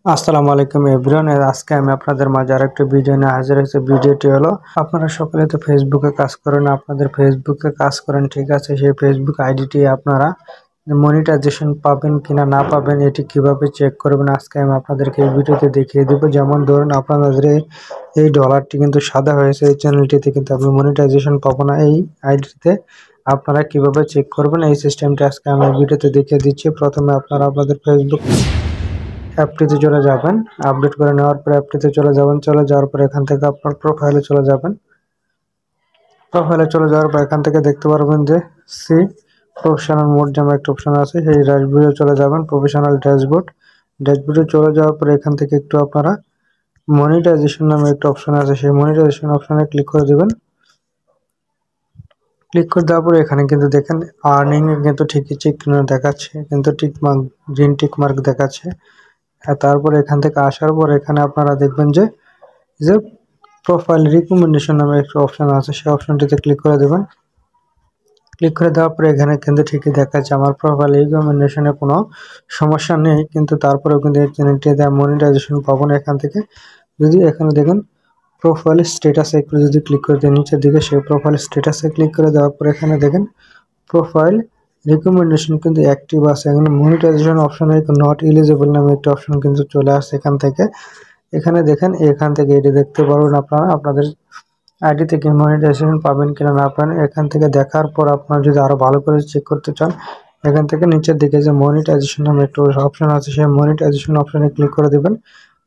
আসসালামু আলাইকুম এভরিওয়ান। আজকে আমি আপনাদের মাঝে আরেকটা ভিডিও নিয়ে হাজির হয়েছি। ভিডিওটি হলো, আপনারা সকলে তো ফেসবুকে কাজ করেন, আপনাদের ফেসবুকে কাজ করেন, ঠিক আছে। সেই ফেসবুক আইডিটি আপনারা মনিটাইজেশন পাবেন কিনা না পাবেন, এটি কিভাবে চেক করবেন, আজকে আমি আপনাদেরকে এই ভিডিওতে দেখিয়ে দেবো। যেমন ধরুন, আপনাদের এই ডলারটি কিন্তু সাদা হয়েছে, এই চ্যানেলটিতে কিন্তু আপনি মনিটাইজেশন পাবো না। এই আইডিতে আপনারা কিভাবে চেক করবেন, এই সিস্টেমটি আজকে আমি ভিডিওতে দেখিয়ে দিচ্ছি। প্রথমে আপনারা আপনাদের ফেসবুক অ্যাপটিতে চলে যাবেন, আপডেট করে নেওয়ার পরে অ্যাপটিতে চলে যাবেন। চলে যাওয়ার পরে এখান থেকে আপনার প্রোফাইলে চলে যাবেন। প্রোফাইলে চলে যাওয়ার পর এখান থেকে দেখতে পারবেন যে সি প্রফেশনাল মোড নামে একটা অপশন আছে, সেই ড্যাশবোর্ডে চলে যাবেন। প্রফেশনাল ড্যাশবোর্ডে চলে যাওয়ার পরে এখান থেকে একটু আপনারা মনিটাইজেশন নামে একটা অপশন আছে, সেই মনিটাইজেশন অপশনে ক্লিক করে দেবেন। ক্লিক করে দেওয়ার পরে এখানে কিন্তু দেখেন আর্নিং কিন্তু ঠিকই চেক দেখাচ্ছে, কিন্তু tick mark, green tick mark দেখাচ্ছে। তারপরে এখান থেকে আসার পর এখানে আপনারা দেখবেন যে যে প্রোফাইল রিকমেন্ডেশন নামে একটা অপশন আছে, সেই অপশনটিতে ক্লিক করে দেবেন। ক্লিক করে দেওয়ার পরে এখানে কিন্তু ঠিকই দেখাচ্ছে আমার প্রোফাইল রিকমেন্ডেশনে কোনো সমস্যা নেই, কিন্তু তারপরেও কিন্তু এই চ্যানেলটিতে মনিটাইজেশন পাবো না। এখান থেকে যদি এখানে দেখেন প্রোফাইল স্ট্যাটাসে একটু যদি ক্লিক করে দেন নিচের দিকে, সেই প্রোফাইল স্ট্যাটাসে ক্লিক করে দেওয়ার পর এখানে দেখেন প্রোফাইল রিকমেন্ডেশন কিন্তু অ্যাক্টিভ আছে। এখানে মনিটাইজেশন অপশনে নট এলিজিবল নামে একটা অপশন কিন্তু চলে আসছে এখান থেকে। এখানে দেখেন, এখান থেকে এটি দেখতে পারবেন আপনারা আপনাদের আইডি থেকে মনিটাইজেশন পাবেন কিনা না পাবেন। এখান থেকে দেখার পর আপনারা যদি আরো ভালো করে চেক করতে চান, এখান থেকে নিচের দিকে যে মনিটাইজেশন নামে একটা অপশন আছে, সেই মনিটাইজেশন অপশনে ক্লিক করে দেবেন।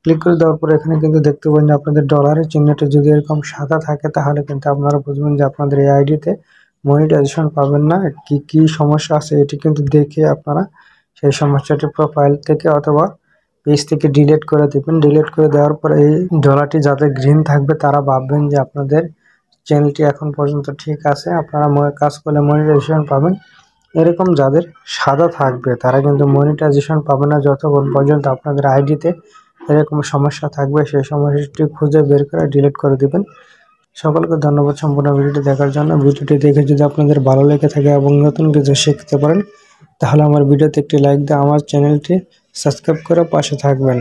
ক্লিক করে দেওয়ার পর এখানে কিন্তু দেখতে পাবেন যে আপনাদের ডলারের চিহ্নটা যদি এরকম সাদা থাকে, তাহলে কিন্তু আপনারা বুঝবেন যে আপনাদের এই আইডিতে মনিটাইজেশন পাবেন না। কি সমস্যা আছে এটি কিন্তু দেখে আপনারা সেই সমস্যাটি প্রোফাইল থেকে অথবা পেজ থেকে ডিলিট করে দেবেন। ডিলিট করে দেওয়ার পরে এই ডলারটি যাদের গ্রিন থাকবে তারা ভাববেন যে আপনাদের চ্যানেলটি এখন পর্যন্ত ঠিক আছে, আপনারা কাজ করলে মনিটাইজেশন পাবেন। এরকম যাদের সাদা থাকবে তারা কিন্তু মনিটাইজেশন পাবে না যতক্ষণ পর্যন্ত আপনাদের আইডিতে এরকম সমস্যা থাকবে। সেই সমস্যাটি খুঁজে বের করে ডিলিট করে দিবেন। সকলকে ধন্যবাদ সম্পূর্ণ ভিডিওটি দেখার জন্য। ভিডিওটি দেখে যদি আপনাদের ভালো লেগে থাকে এবং নতুন কিছু শিখতে পারেন, তাহলে আমার ভিডিওতে একটি লাইক দিয়ে আমার চ্যানেলটি সাবস্ক্রাইব করে পাশে থাকবেন।